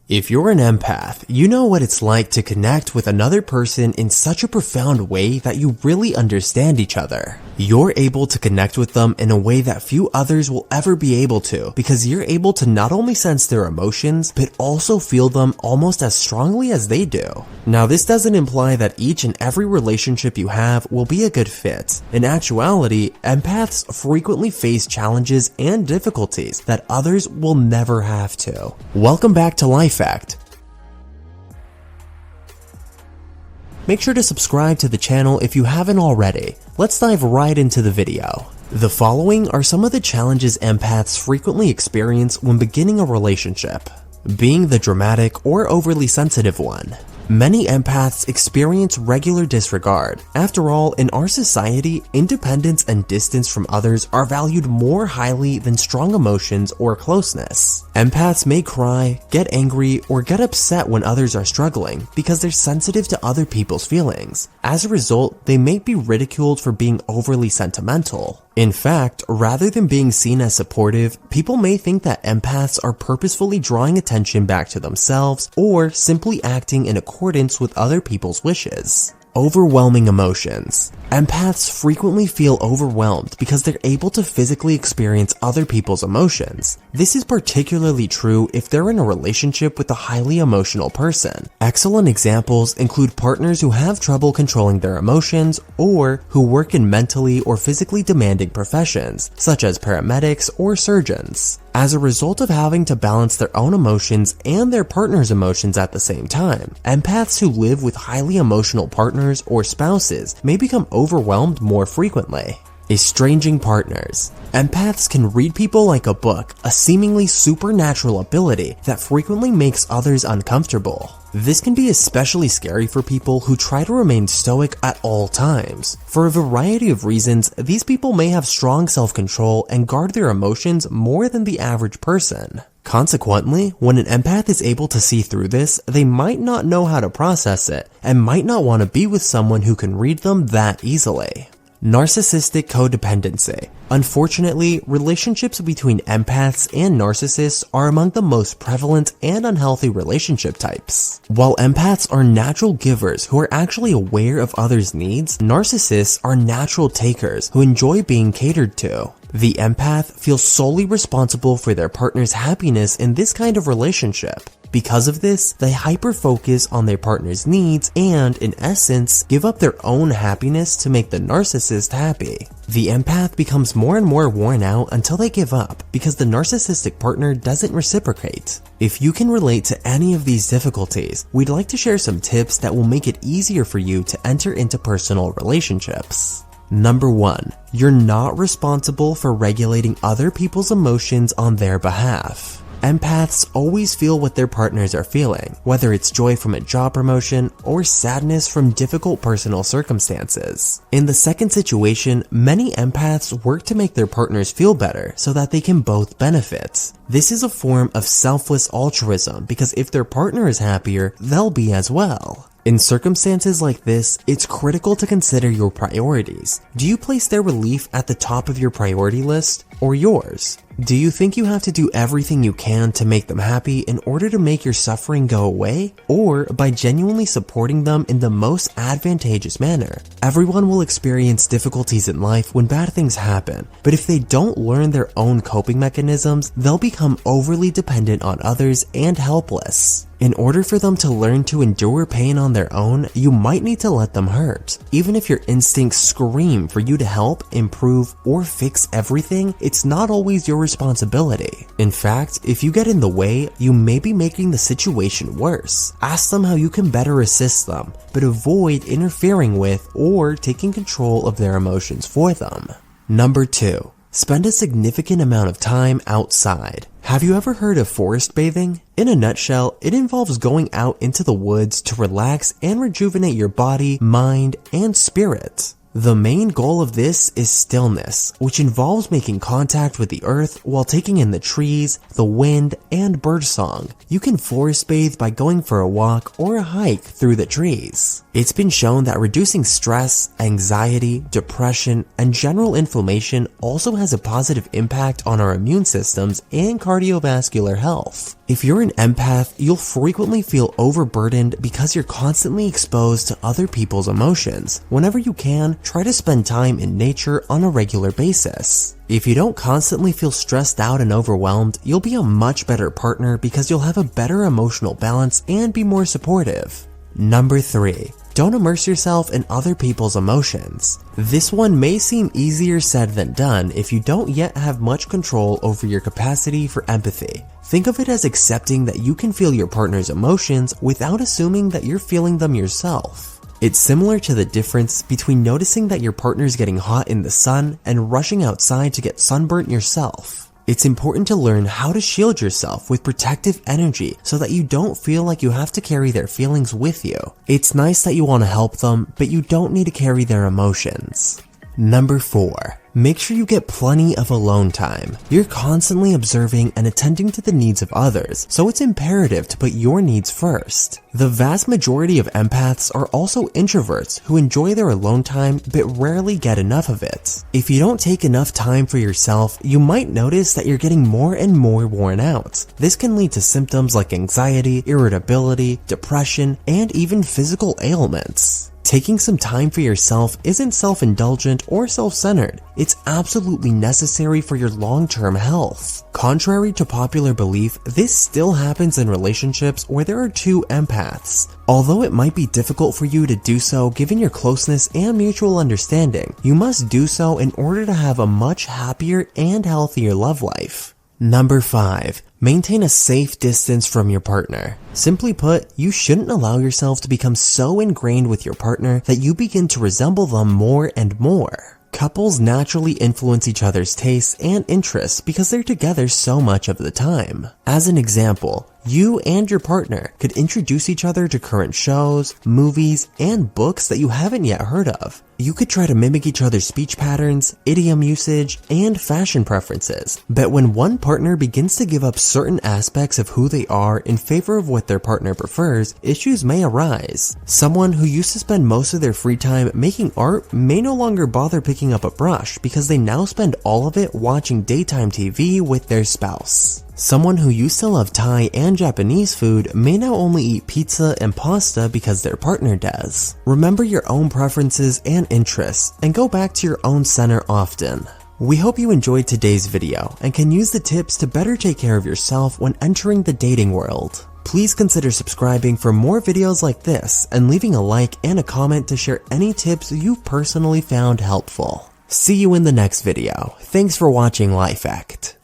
If you're an empath, you know what it's like to connect with another person in such a profound way that you really understand each other. You're able to connect with them in a way that few others will ever be able to, because you're able to not only sense their emotions, but also feel them almost as strongly as they do. Now, this doesn't imply that each and every relationship you have will be a good fit. In actuality, empaths frequently face challenges and difficulties that others will never have to. Welcome back to Life Fact. Make sure to subscribe to the channel if you haven't already. Let's dive right into the video. The following are some of the challenges empaths frequently experience when beginning a relationship. Being the dramatic or overly sensitive one. Many empaths experience regular disregard. After all, in our society, independence and distance from others are valued more highly than strong emotions or closeness. Empaths may cry, get angry, or get upset when others are struggling because they're sensitive to other people's feelings. As a result, they may be ridiculed for being overly sentimental. In fact, rather than being seen as supportive, people may think that empaths are purposefully drawing attention back to themselves or simply acting in accordance with other people's wishes. Overwhelming emotions. Empaths frequently feel overwhelmed because they're able to physically experience other people's emotions. This is particularly true if they're in a relationship with a highly emotional person. Excellent examples include partners who have trouble controlling their emotions or who work in mentally or physically demanding professions, such as paramedics or surgeons. As a result of having to balance their own emotions and their partner's emotions at the same time, empaths who live with highly emotional partners or spouses may become overwhelmed more frequently. Estranging partners. Empaths can read people like a book, a seemingly supernatural ability that frequently makes others uncomfortable. This can be especially scary for people who try to remain stoic at all times. For a variety of reasons, these people may have strong self-control and guard their emotions more than the average person. Consequently, when an empath is able to see through this, they might not know how to process it and might not want to be with someone who can read them that easily. Narcissistic codependency. Unfortunately, relationships between empaths and narcissists are among the most prevalent and unhealthy relationship types. While empaths are natural givers who are actually aware of others' needs, narcissists are natural takers who enjoy being catered to. The empath feels solely responsible for their partner's happiness in this kind of relationship. Because of this, they hyper-focus on their partner's needs and, in essence, give up their own happiness to make the narcissist happy. The empath becomes more and more worn out until they give up because the narcissistic partner doesn't reciprocate. If you can relate to any of these difficulties, we'd like to share some tips that will make it easier for you to enter into personal relationships. Number 1. You're not responsible for regulating other people's emotions on their behalf. Empaths always feel what their partners are feeling, whether it's joy from a job promotion or sadness from difficult personal circumstances. In the second situation, many empaths work to make their partners feel better so that they can both benefit. This is a form of selfless altruism because if their partner is happier, they'll be as well. In circumstances like this, it's critical to consider your priorities. Do you place their relief at the top of your priority list or yours? Do you think you have to do everything you can to make them happy in order to make your suffering go away, or by genuinely supporting them in the most advantageous manner? Everyone will experience difficulties in life when bad things happen, but if they don't learn their own coping mechanisms, they'll become overly dependent on others and helpless. In order for them to learn to endure pain on their own, you might need to let them hurt. Even if your instincts scream for you to help, improve, or fix everything, it's not always your responsibility. In fact, if you get in the way, you may be making the situation worse. Ask them how you can better assist them, but avoid interfering with or taking control of their emotions for them. Number 2. Spend a significant amount of time outside. Have you ever heard of forest bathing? In a nutshell, it involves going out into the woods to relax and rejuvenate your body, mind, and spirit. The main goal of this is stillness, which involves making contact with the earth while taking in the trees, the wind, and birdsong. You can forest bathe by going for a walk or a hike through the trees. It's been shown that reducing stress, anxiety, depression, and general inflammation also has a positive impact on our immune systems and cardiovascular health. If you're an empath, you'll frequently feel overburdened because you're constantly exposed to other people's emotions. Whenever you can, try to spend time in nature on a regular basis. If you don't constantly feel stressed out and overwhelmed, you'll be a much better partner because you'll have a better emotional balance and be more supportive. Number 3. Don't immerse yourself in other people's emotions. This one may seem easier said than done if you don't yet have much control over your capacity for empathy. Think of it as accepting that you can feel your partner's emotions without assuming that you're feeling them yourself. It's similar to the difference between noticing that your partner's getting hot in the sun and rushing outside to get sunburnt yourself. It's important to learn how to shield yourself with protective energy so that you don't feel like you have to carry their feelings with you. It's nice that you want to help them, but you don't need to carry their emotions. Number 4. Make sure you get plenty of alone time. You're constantly observing and attending to the needs of others, so it's imperative to put your needs first. The vast majority of empaths are also introverts who enjoy their alone time but rarely get enough of it. If you don't take enough time for yourself, you might notice that you're getting more and more worn out. This can lead to symptoms like anxiety, irritability, depression, and even physical ailments. Taking some time for yourself isn't self-indulgent or self-centered. It's absolutely necessary for your long-term health. Contrary to popular belief, this still happens in relationships where there are two empaths. Although it might be difficult for you to do so given your closeness and mutual understanding, you must do so in order to have a much happier and healthier love life. Number 5. Maintain a safe distance from your partner. Simply put, you shouldn't allow yourself to become so ingrained with your partner that you begin to resemble them more and more. Couples naturally influence each other's tastes and interests because they're together so much of the time. As an example, you and your partner could introduce each other to current shows, movies, and books that you haven't yet heard of. You could try to mimic each other's speech patterns, idiom usage, and fashion preferences. But when one partner begins to give up certain aspects of who they are in favor of what their partner prefers, issues may arise. Someone who used to spend most of their free time making art may no longer bother picking up a brush because they now spend all of it watching daytime TV with their spouse. Someone who used to love Thai and Japanese food may now only eat pizza and pasta because their partner does. Remember your own preferences and interests and go back to your own center often. We hope you enjoyed today's video and can use the tips to better take care of yourself when entering the dating world. Please consider subscribing for more videos like this and leaving a like and a comment to share any tips you've personally found helpful. See you in the next video. Thanks for watching Life Act.